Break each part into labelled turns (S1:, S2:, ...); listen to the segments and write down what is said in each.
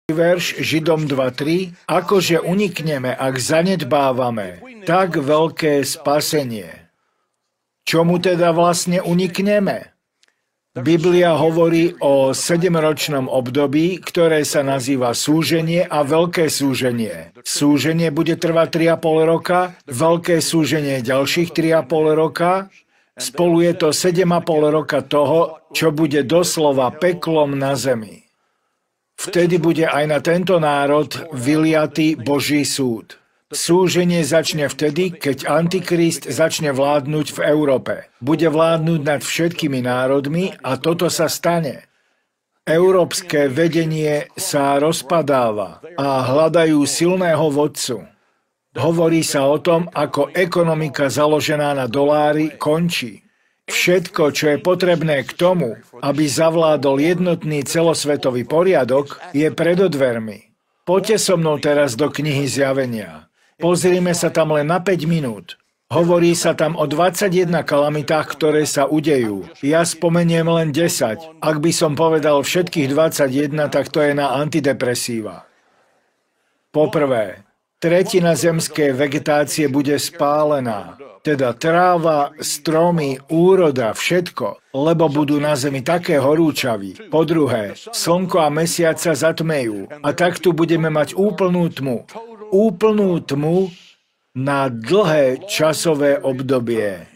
S1: verš Židom 2.3, akože unikneme, ak zanedbávame tak veľké spasenie. Čomu teda vlastne unikneme? Biblia hovorí o 7-ročnom období, ktoré sa nazýva súženie a veľké súženie. Súženie bude trvať 3,5 roka, veľké súženie ďalších 3,5 roka. Spolu je to 7,5 roka toho, čo bude doslova peklom na zemi. Vtedy bude aj na tento národ vyliatý Boží súd. Súženie začne vtedy, keď Antikrist začne vládnuť v Európe. Bude vládnuť nad všetkými národmi a toto sa stane. Európske vedenie sa rozpadáva a hľadajú silného vodcu. Hovorí sa o tom, ako ekonomika založená na dolári končí. Všetko, čo je potrebné k tomu, aby zavládol jednotný celosvetový poriadok, je pred dvermi. Poďte so mnou teraz do knihy Zjavenia. Pozrime sa tam len na 5 minút. Hovorí sa tam o 21 kalamitách, ktoré sa udejú. Ja spomeniem len 10. Ak by som povedal všetkých 21, tak to je na antidepresíva. Poprvé, tretina zemskej vegetácie bude spálená. Teda tráva, stromy, úroda, všetko, lebo budú na zemi také horúčaví. Po druhé, slnko a mesiac sa zatmejú a tak tu budeme mať úplnú tmu. Úplnú tmu na dlhé časové obdobie.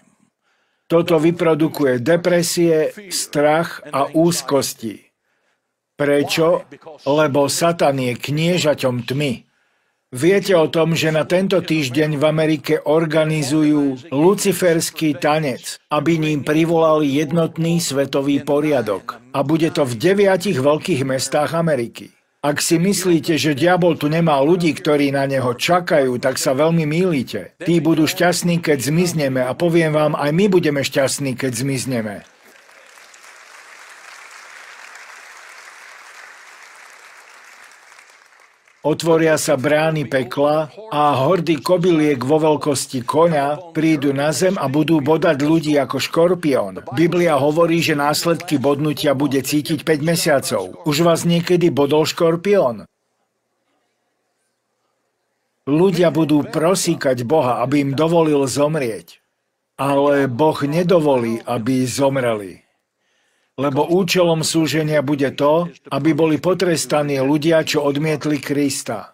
S1: Toto vyprodukuje depresie, strach a úzkosti. Prečo? Lebo Satan je kniežaťom tmy. Viete o tom, že na tento týždeň v Amerike organizujú luciferský tanec, aby ním privolali jednotný svetový poriadok. A bude to v 9 veľkých mestách Ameriky. Ak si myslíte, že diabol tu nemá ľudí, ktorí na neho čakajú, tak sa veľmi mýlite. Tí budú šťastní, keď zmizneme a poviem vám, aj my budeme šťastní, keď zmizneme. Otvoria sa brány pekla a hordy kobyliek vo veľkosti koňa prídu na zem a budú bodať ľudí ako škorpión. Biblia hovorí, že následky bodnutia bude cítiť 5 mesiacov. Už vás niekedy bodol škorpión? Ľudia budú prosíkať Boha, aby im dovolil zomrieť. Ale Boh nedovolí, aby zomreli. Lebo účelom súženia bude to, aby boli potrestaní ľudia, čo odmietli Krista.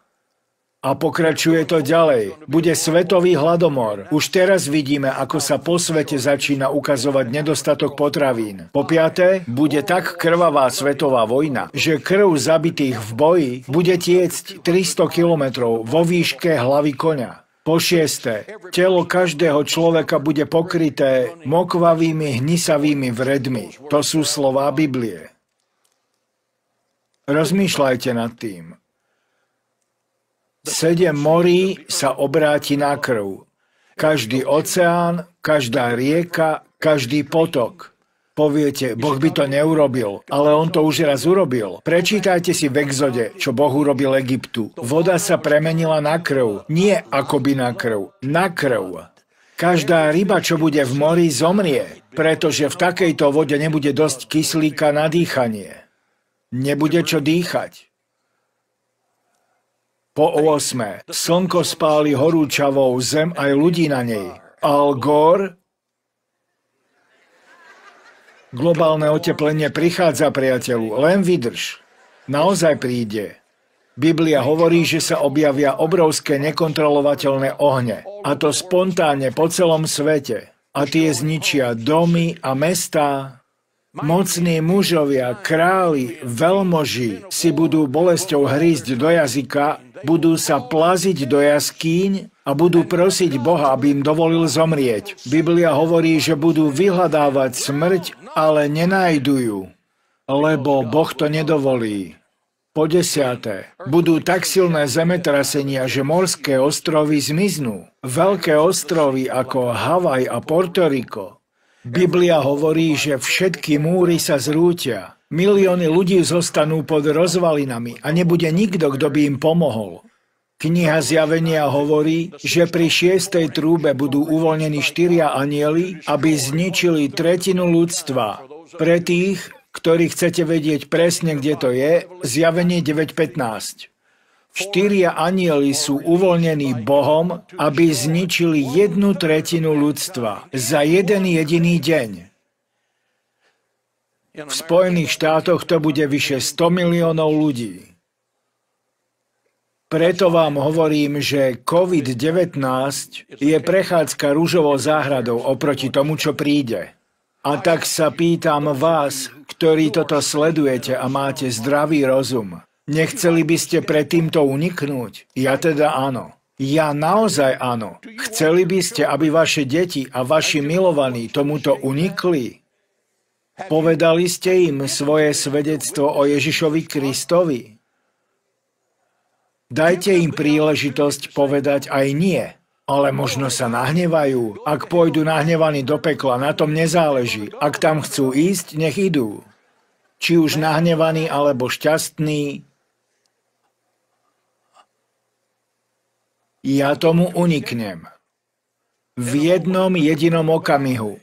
S1: A pokračuje to ďalej. Bude svetový hladomor. Už teraz vidíme, ako sa po svete začína ukazovať nedostatok potravín. Po piate, bude tak krvavá svetová vojna, že krv zabitých v boji bude tiecť 300 kilometrov vo výške hlavy koňa. Po šieste, telo každého človeka bude pokryté mokvavými, hnisavými vredmi. To sú slová Biblie. Rozmýšľajte nad tým. 7 morí sa obráti na krv. Každý oceán, každá rieka, každý potok. Poviete, Boh by to neurobil, ale on to už raz urobil. Prečítajte si v Exode, čo Boh urobil Egyptu. Voda sa premenila na krv. Nie akoby na krv. Na krv. Každá ryba, čo bude v mori, zomrie, pretože v takejto vode nebude dosť kyslíka na dýchanie. Nebude čo dýchať. Po 8. Slnko spáli horúčavou zem aj ľudí na nej. Al Gore. Globálne oteplenie prichádza, priateľu, len vydrž. Naozaj príde. Biblia hovorí, že sa objavia obrovské nekontrolovateľné ohne. A to spontánne po celom svete. A tie zničia domy a mestá. Mocní mužovia, králi, veľmoži si budú bolesťou hrísť do jazyka, budú sa plaziť do jaskýň a budú prosiť Boha, aby im dovolil zomrieť. Biblia hovorí, že budú vyhľadávať smrť, ale nenájdu ju, lebo Boh to nedovolí. Po 10. Budú tak silné zemetrasenia, že morské ostrovy zmiznú. Veľké ostrovy ako Havaj a Portoriko. Biblia hovorí, že všetky múry sa zrútia. Milióny ľudí zostanú pod rozvalinami a nebude nikto, kto by im pomohol. Kniha Zjavenia hovorí, že pri 6. trúbe budú uvoľnení 4 anjeli, aby zničili tretinu ľudstva. Pre tých, ktorý chcete vedieť presne, kde to je, Zjavenie 9.15. 4 anjeli sú uvoľnení Bohom, aby zničili 1/3 ľudstva za jeden jediný deň. V Spojených štátoch to bude vyše 100 miliónov ľudí. Preto vám hovorím, že COVID-19 je prechádzka ružovou záhradou oproti tomu, čo príde. A tak sa pýtam vás, ktorí toto sledujete a máte zdravý rozum. Nechceli by ste pred týmto uniknúť? Ja teda áno. Ja naozaj áno. Chceli by ste, aby vaše deti a vaši milovaní tomuto unikli? Povedali ste im svoje svedectvo o Ježišovi Kristovi? Dajte im príležitosť povedať aj nie. Ale možno sa nahnevajú. Ak pôjdu nahnevaní do pekla, na tom nezáleží. Ak tam chcú ísť, nech idú. Či už nahnevaní alebo šťastní, ja tomu uniknem. V jednom jedinom okamihu,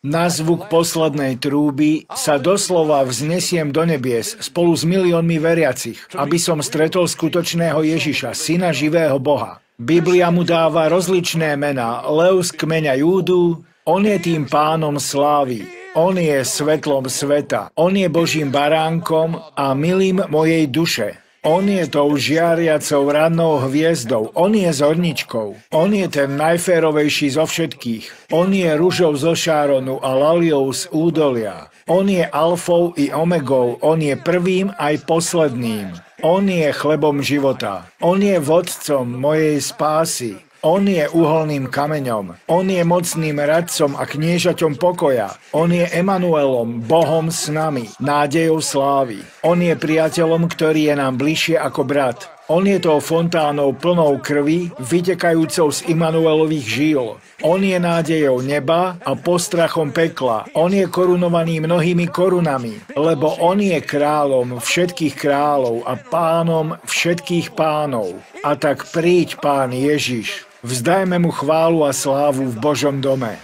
S1: na zvuk poslednej trúby, sa doslova vznesiem do nebies spolu s miliónmi veriacich, aby som stretol skutočného Ježiša, syna živého Boha. Biblia mu dáva rozličné mená. Lev z kmeňa Júdu, on je tým pánom slávy. On je svetlom sveta. On je Božím baránkom a milým mojej duše. On je tou žiariacou rannou hviezdou. On je zorničkou. On je ten najférovejší zo všetkých. On je ružou zo Šáronu a laliou z údolia. On je alfou i omegou. On je prvým aj posledným. On je chlebom života. On je vodcom mojej spásy. On je uholným kameňom. On je mocným radcom a kniežaťom pokoja. On je Emanuelom, Bohom s nami, nádejou slávy. On je priateľom, ktorý je nám bližšie ako brat. On je tou fontánou plnou krvi, vytekajúcou z Immanuelových žíl. On je nádejou neba a postrachom pekla. On je korunovaný mnohými korunami, lebo on je kráľom všetkých kráľov a pánom všetkých pánov. A tak príď, Pán Ježiš, vzdajme mu chválu a slávu v Božom dome.